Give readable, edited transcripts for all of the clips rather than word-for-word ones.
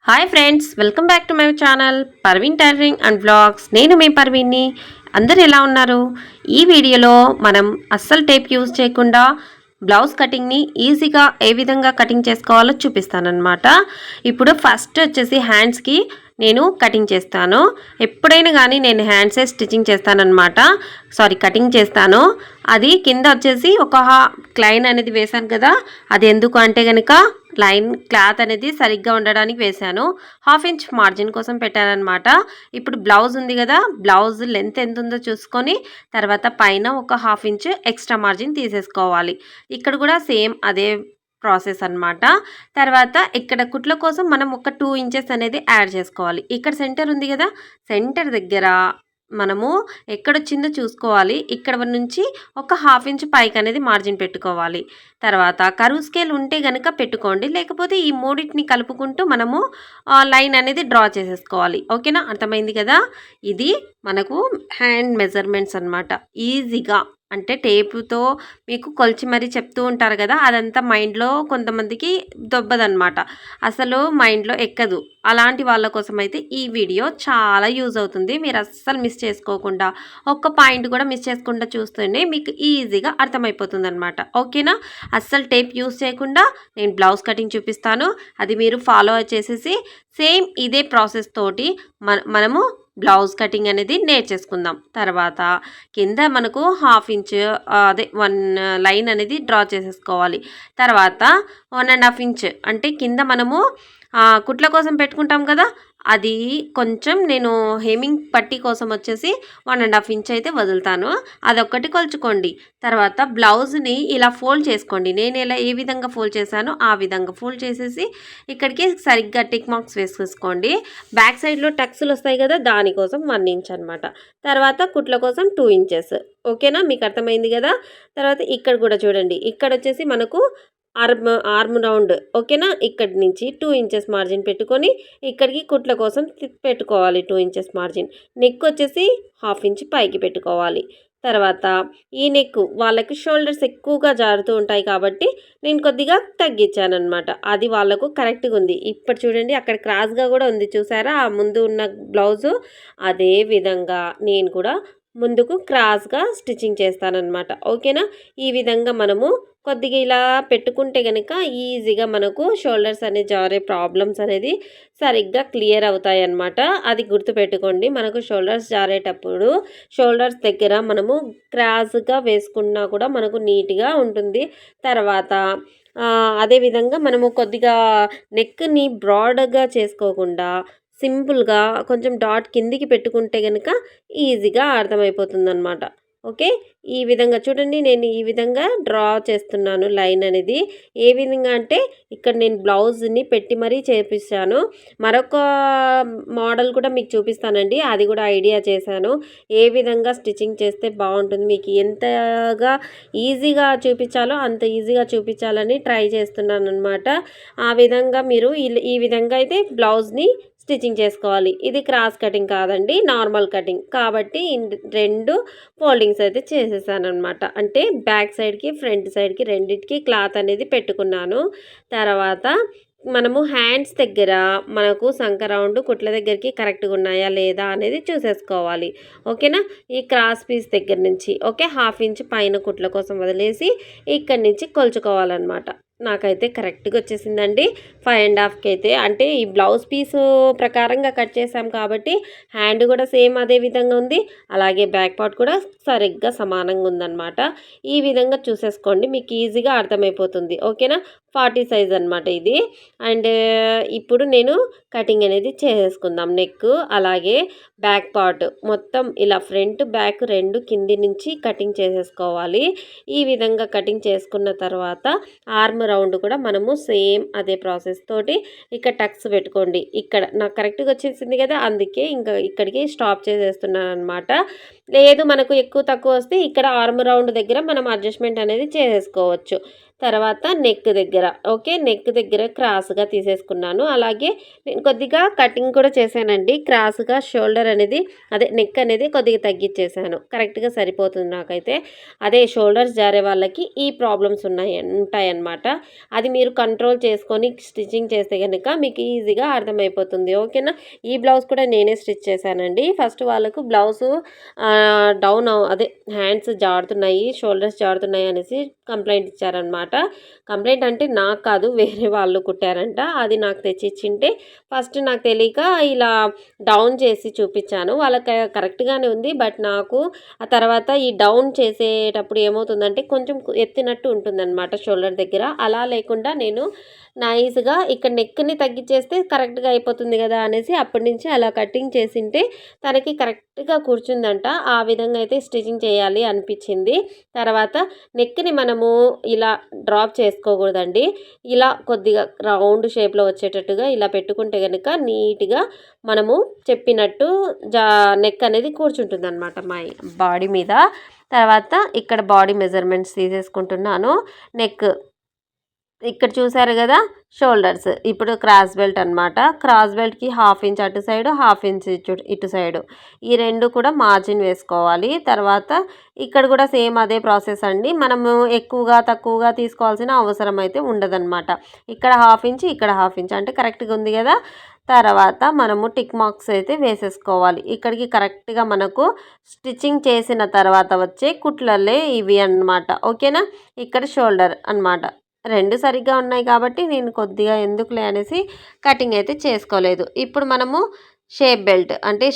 Hi friends, welcome back to my channel Parveen tailoring and vlogs. నేను మీ పర్వీన్ని. అందరు ఎలా ఉన్నారు? ఈ వీడియోలో మనం అస్సలు టేప్ యూజ్ చేయకుండా బ్లౌజ్ కటింగ్ని ఈజీగా ఏ విధంగా కటింగ్ చేసుకోవాలో చూపిస్తానన్నమాట. ఇప్పుడు ఫస్ట్ వచ్చేసి హ్యాండ్స్కి నేను కటింగ్ చేస్తాను. ఎప్పుడైనా కానీ నేను హ్యాండ్సే స్టిచ్చింగ్ చేస్తానన్నమాట. కటింగ్ చేస్తాను. అది కింద వచ్చేసి ఒక లైన్ అనేది వేశాను కదా, అది ఎందుకు అంటే కనుక లైన్ క్లాత్ అనేది సరిగ్గా ఉండడానికి వేశాను. 1/2 ఇంచ్ మార్జిన్ కోసం పెట్టానన్నమాట. ఇప్పుడు బ్లౌజ్ ఉంది కదా, బ్లౌజ్ లెంత్ ఎంత ఉందో చూసుకొని తర్వాత పైన ఒక 1/2 ఇంచ్ ఎక్స్ట్రా మార్జిన్ తీసేసుకోవాలి. ఇక్కడ కూడా సేమ్ అదే ప్రాసెస్ అన్నమాట. తర్వాత ఇక్కడ కుట్ల కోసం మనం ఒక 2 ఇంచెస్ అనేది యాడ్ చేసుకోవాలి. ఇక్కడ సెంటర్ ఉంది కదా, సెంటర్ దగ్గర మనము ఎక్కడొచ్చిందో చూసుకోవాలి. ఇక్కడ నుంచి ఒక 1/2 ఇంచ్ పైకి అనేది మార్జిన్ పెట్టుకోవాలి. తర్వాత కరువు స్కేల్ ఉంటే కనుక పెట్టుకోండి, లేకపోతే ఈ మూడింటిని కలుపుకుంటూ మనము లైన్ అనేది డ్రా చేసేసుకోవాలి. ఓకేనా, అర్థమైంది కదా. ఇది మనకు హ్యాండ్ మెజర్మెంట్స్ అన్నమాట. ఈజీగా అంటే టేపుతో మీకు కొలిచి మరీ చెప్తూ ఉంటారు కదా, అదంతా మైండ్లో కొంతమందికి దొబ్బదనమాట, అసలు మైండ్లో ఎక్కదు. అలాంటి వాళ్ళ కోసం అయితే ఈ వీడియో చాలా యూజ్ అవుతుంది. మీరు అస్సలు మిస్ చేసుకోకుండా, ఒక్క పాయింట్ కూడా మిస్ చేసుకుండా చూస్తేనే మీకు ఈజీగా అర్థమైపోతుంది అనమాట. ఓకేనా, అస్సలు టేప్ యూజ్ చేయకుండా నేను బ్లౌజ్ కటింగ్ చూపిస్తాను. అది మీరు ఫాలో చేసేసి సేమ్ ఇదే ప్రాసెస్ తోటి మనము బ్లౌజ్ కటింగ్ అనేది నేర్చేసుకుందాం. తర్వాత కింద మనకు 1/2 ఇంచ్ అదే 1 లైన్ అనేది డ్రా చేసేసుకోవాలి. తర్వాత 1.5 ఇంచ్ అంటే కింద మనము కుట్ల కోసం పెట్టుకుంటాం కదా, అది కొంచెం నేను హెమ్మింగ్ పట్టీ కోసం వచ్చేసి 1.5 ఇంచ్ అయితే వదులుతాను. అదొక్కటి కొలుచుకోండి. తర్వాత బ్లౌజ్ని ఇలా ఫోల్డ్ చేసుకోండి. నేను ఇలా ఏ విధంగా ఫోల్డ్ చేశానో ఆ విధంగా ఫోల్డ్ చేసేసి ఇక్కడికి సరిగ్గా టిక్ మార్క్స్ వేసేసుకోండి. బ్యాక్ సైడ్లో టక్స్లు వస్తాయి కదా, దానికోసం 1 ఇంచ్ అనమాట. తర్వాత కుట్ల కోసం 2 ఇంచెస్. ఓకేనా, మీకు అర్థమైంది కదా. తర్వాత ఇక్కడ కూడా చూడండి, ఇక్కడ వచ్చేసి మనకు ఆర్మ్ రౌండ్. ఓకేనా, ఇక్కడి నుంచి 2 ఇంచెస్ మార్జిన్ పెట్టుకొని ఇక్కడికి కుట్ల కోసం పెట్టుకోవాలి 2 ఇంచెస్ మార్జిన్. నెక్ వచ్చేసి 1/2 ఇంచ్ పైకి పెట్టుకోవాలి. తర్వాత ఈ నెక్ వాళ్ళకి షోల్డర్స్ ఎక్కువగా జారుతూ ఉంటాయి కాబట్టి నేను కొద్దిగా తగ్గించాను అనమాట. అది వాళ్ళకు కరెక్ట్గా ఉంది. ఇప్పుడు చూడండి, అక్కడ క్రాస్గా కూడా ఉంది చూసారా, ఆ ముందు ఉన్న బ్లౌజు. అదే విధంగా నేను కూడా ముందుకు క్రాస్గా స్టిచ్చింగ్ చేస్తానన్నమాట. ఓకేనా, ఈ విధంగా మనము కొద్దిగా ఇలా పెట్టుకుంటే కనుక ఈజీగా మనకు షోల్డర్స్ అనేది జారే ప్రాబ్లమ్స్ అనేది సరిగ్గా క్లియర్ అవుతాయి అన్నమాట. అది గుర్తుపెట్టుకోండి. మనకు షోల్డర్స్ జారేటప్పుడు షోల్డర్స్ దగ్గర మనము క్రాస్గా వేసుకున్నా కూడా మనకు నీట్గా ఉంటుంది. తర్వాత అదేవిధంగా మనము కొద్దిగా నెక్ని బ్రాడ్గా చేసుకోకుండా సింపుల్గా కొంచెం డాట్ కిందికి పెట్టుకుంటే కనుక ఈజీగా అర్థమైపోతుందన్నమాట. ఓకే, ఈ విధంగా చూడండి, నేను ఈ విధంగా డ్రా చేస్తున్నాను లైన్ అనేది. ఏ విధంగా అంటే ఇక్కడ నేను బ్లౌజ్ని పెట్టి మరీ చేపిస్తాను. మరొక మోడల్ కూడా మీకు చూపిస్తానండి, అది కూడా ఐడియా చేశాను. ఏ విధంగా స్టిచ్చింగ్ చేస్తే బాగుంటుంది, మీకు ఎంతగా ఈజీగా చూపించాలో అంత ఈజీగా చూపించాలని ట్రై చేస్తున్నాను అనమాట. ఆ విధంగా మీరు ఈ విధంగా అయితే బ్లౌజ్ని స్టిచ్చింగ్ చేసుకోవాలి. ఇది క్రాస్ కటింగ్ కాదండి, నార్మల్ కటింగ్ కాబట్టి 2 ఫోల్డింగ్స్ అయితే చేసేసాను అనమాట. అంటే బ్యాక్ సైడ్కి ఫ్రంట్ సైడ్కి రెండింటికి క్లాత్ అనేది పెట్టుకున్నాను. తర్వాత మనము హ్యాండ్స్ దగ్గర మనకు సంక రౌండ్ కుట్ల దగ్గరికి కరెక్ట్గా ఉన్నాయా లేదా అనేది చూసేసుకోవాలి. ఓకేనా, ఈ క్రాస్ పీస్ దగ్గర నుంచి 1/2 ఇంచ్ పైన కుట్ల కోసం వదిలేసి ఇక్కడి నుంచి కొలుచుకోవాలన్నమాట. నాకైతే కరెక్ట్గా వచ్చేసిందండి 5.5కి అయితే. అంటే ఈ బ్లౌజ్ పీసు ప్రకారంగా కట్ చేసాం కాబట్టి హ్యాండ్ కూడా సేమ్ అదే విధంగా ఉంది, అలాగే బ్యాక్ పార్ట్ కూడా సరిగ్గా సమానంగా ఉందన్నమాట. ఈ విధంగా చూసేసుకోండి, మీకు ఈజీగా అర్థమైపోతుంది. ఓకేనా, 40 సైజ్ అనమాట ఇది. అండ్ ఇప్పుడు నేను కటింగ్ అనేది చేసేసుకుందాం. నెక్ అలాగే బ్యాక్ పార్ట్ మొత్తం ఇలా ఫ్రంట్ బ్యాక్ 2 కింది నుంచి కటింగ్ చేసేసుకోవాలి. ఈ విధంగా కటింగ్ చేసుకున్న తర్వాత ఆర్మ్ రౌండ్ కూడా మనము సేమ్ అదే ప్రాసెస్ తోటి ఇక్కడ టక్స్ పెట్టుకోండి. ఇక్కడ నాకు కరెక్ట్గా వచ్చేసింది కదా, అందుకే ఇంకా ఇక్కడికి స్టాప్ చేసేస్తున్నాను అనమాట. లేదు మనకు ఎక్కువ తక్కువ వస్తే ఇక్కడ ఆర్మ్ రౌండ్ దగ్గర మనం అడ్జస్ట్మెంట్ అనేది చేసేసుకోవచ్చు. తర్వాత నెక్ దగ్గర ఓకే, నెక్ దగ్గర క్రాస్గా తీసేసుకున్నాను. అలాగే నేను కొద్దిగా కటింగ్ కూడా చేశానండి. క్రాస్గా షోల్డర్ అనేది అదే నెక్ అనేది కొద్దిగా తగ్గించేసాను. కరెక్ట్గా సరిపోతుంది నాకైతే. అదే షోల్డర్స్ జారే వాళ్ళకి ఈ ప్రాబ్లమ్స్ ఉంటాయన్నమాట. అది మీరు కంట్రోల్ చేసుకొని స్టిచ్చింగ్ చేస్తే కనుక మీకు ఈజీగా అర్థమైపోతుంది. ఓకేనా. ఈ బ్లౌజ్ కూడా నేనే స్టిచ్ చేశానండి. ఫస్ట్ వాళ్ళకు బ్లౌజు డౌన్ అదే హ్యాండ్స్ జారుతున్నాయి, షోల్డర్స్ జారుతున్నాయి అనేసి కంప్లైంట్ ఇచ్చారనమాట. కంప్లైంట్ అంటే నాకు కాదు, వేరే వాళ్ళు కుట్టారంట. అది నాకు తెచ్చి ఇచ్చింటే ఫస్ట్ నాకు తెలియక ఇలా డౌన్ చేసి చూపించాను. వాళ్ళకి కరెక్ట్గానే ఉంది. బట్ నాకు ఆ తర్వాత ఈ డౌన్ చేసేటప్పుడు ఏమవుతుందంటే కొంచెం ఎత్తినట్టు ఉంటుందన్నమాట షోల్డర్ దగ్గర. అలా లేకుండా నేను నైస్గా ఇక్కడ నెక్ని తగ్గించేస్తే కరెక్ట్గా అయిపోతుంది కదా అనేసి అప్పటి నుంచి అలా కటింగ్ చేసింటే తనకి కరెక్ట్గా కూర్చుందంట. ఆ విధంగా అయితే స్టిచ్చింగ్ చేయాలి అనిపించింది. తర్వాత నెక్ని మనము ఇలా డ్రాప్ చేసుకోకూడదండి. ఇలా కొద్దిగా రౌండ్ షేప్లో వచ్చేటట్టుగా ఇలా పెట్టుకుంటే కనుక నీట్గా మనము చెప్పినట్టు నెక్ అనేది కూర్చుంటుంది అనమాట మా బాడీ మీద. తర్వాత ఇక్కడ బాడీ మెజర్మెంట్స్ తీసేసుకుంటున్నాను. నెక్ ఇక్కడ చూసారు కదా, షోల్డర్స్ ఇప్పుడు క్రాస్ బెల్ట్ అనమాట. క్రాస్ బెల్ట్కి 1/2 ఇంచ్ అటు సైడు, 1/2 ఇంచ్ ఇటు సైడు, ఈ రెండు కూడా మార్జిన్ వేసుకోవాలి. తర్వాత ఇక్కడ కూడా సేమ్ అదే ప్రాసెస్ అండి. మనము ఎక్కువగా తక్కువగా తీసుకోవాల్సిన అవసరం అయితే ఉండదన్నమాట. ఇక్కడ 1/2 ఇంచ్, ఇక్కడ 1/2 ఇంచ్ అంటే కరెక్ట్గా ఉంది కదా. తర్వాత మనము టిక్ మార్క్స్ అయితే వేసేసుకోవాలి. ఇక్కడికి కరెక్ట్గా మనకు స్టిచ్చింగ్ చేసిన తర్వాత వచ్చే కుట్లలే ఇవి అన్నమాట. ఓకేనా. ఇక్కడ షోల్డర్ అన్నమాట. రెండు సరిగ్గా ఉన్నాయి కాబట్టి నేను కొద్దిగా ఎందుకులే అనేసి కటింగ్ అయితే చేసుకోలేదు. ఇప్పుడు మనము షేప్ బెల్ట్ అంటే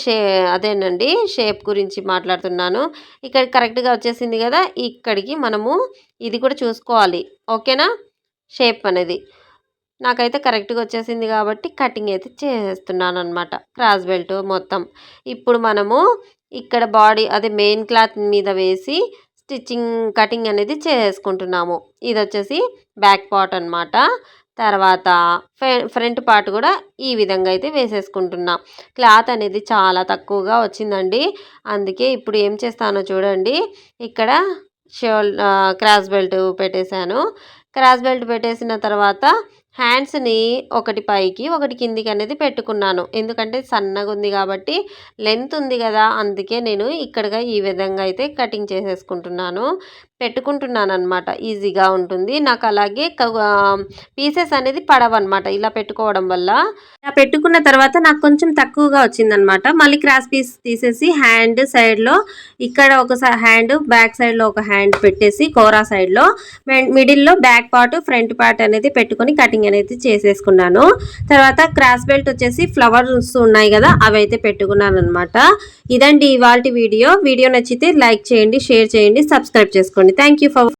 అదేనండి, షేప్ గురించి మాట్లాడుతున్నాను. ఇక్కడ కరెక్ట్గా వచ్చేసింది కదా, ఇక్కడికి మనము ఇది కూడా చూసుకోవాలి. ఓకేనా. షేప్ అనేది నాకైతే కరెక్ట్గా వచ్చేసింది కాబట్టి కటింగ్ అయితే చేసేస్తున్నాను అనమాట, క్రాస్ బెల్ట్ మొత్తం. ఇప్పుడు మనము ఇక్కడ బాడీ అదే మెయిన్ క్లాత్ మీద వేసి స్టిచ్చింగ్ కటింగ్ అనేది చేసుకుంటున్నాము. ఇది వచ్చేసి బ్యాక్ పార్ట్ అనమాట. తర్వాత ఫ్రంట్ పార్ట్ కూడా ఈ విధంగా అయితే వేసేసుకుంటున్నాం. క్లాత్ అనేది చాలా తక్కువగా వచ్చిందండి. అందుకే ఇప్పుడు ఏం చేస్తానో చూడండి. ఇక్కడ క్రాస్ బెల్ట్ పెట్టేశాను. క్రాస్ బెల్ట్ పెట్టేసిన తర్వాత హ్యాండ్స్ని ఒకటి పైకి ఒకటి కిందికి అనేది పెట్టుకున్నాను. ఎందుకంటే సన్నగా ఉంది కాబట్టి, లెంత్ ఉంది కదా, అందుకే నేను ఇక్కడగా ఈ విధంగా అయితే కటింగ్ చేసేసుకుంటున్నాను, పెట్టుకుంటున్నాను అనమాట. ఈజీగా ఉంటుంది నాకు. అలాగే పీసెస్ అనేది పడవన్నమాట ఇలా పెట్టుకోవడం వల్ల. ఇలా పెట్టుకున్న తర్వాత నాకు కొంచెం తక్కువగా వచ్చిందనమాట. మళ్ళీ క్రాస్ పీస్ తీసేసి హ్యాండ్ సైడ్లో ఇక్కడ ఒక హ్యాండ్, బ్యాక్ సైడ్లో ఒక హ్యాండ్ పెట్టేసి కోరా సైడ్లో మిడిల్లో బ్యాక్ పార్ట్ ఫ్రంట్ పార్ట్ అనేది పెట్టుకొని కటింగ్ అనేది చేసేసుకున్నాను. తర్వాత క్రాస్ బెల్ట్ వచ్చేసి ఫ్లవర్స్ ఉన్నాయి కదా, అవి అయితే పెట్టుకున్నాను అనమాట. ఇదండి ఇవాల్టి వీడియో. వీడియో నచ్చితే లైక్ చేయండి, షేర్ చేయండి, సబ్స్క్రైబ్ చేసుకోండి. Thank you for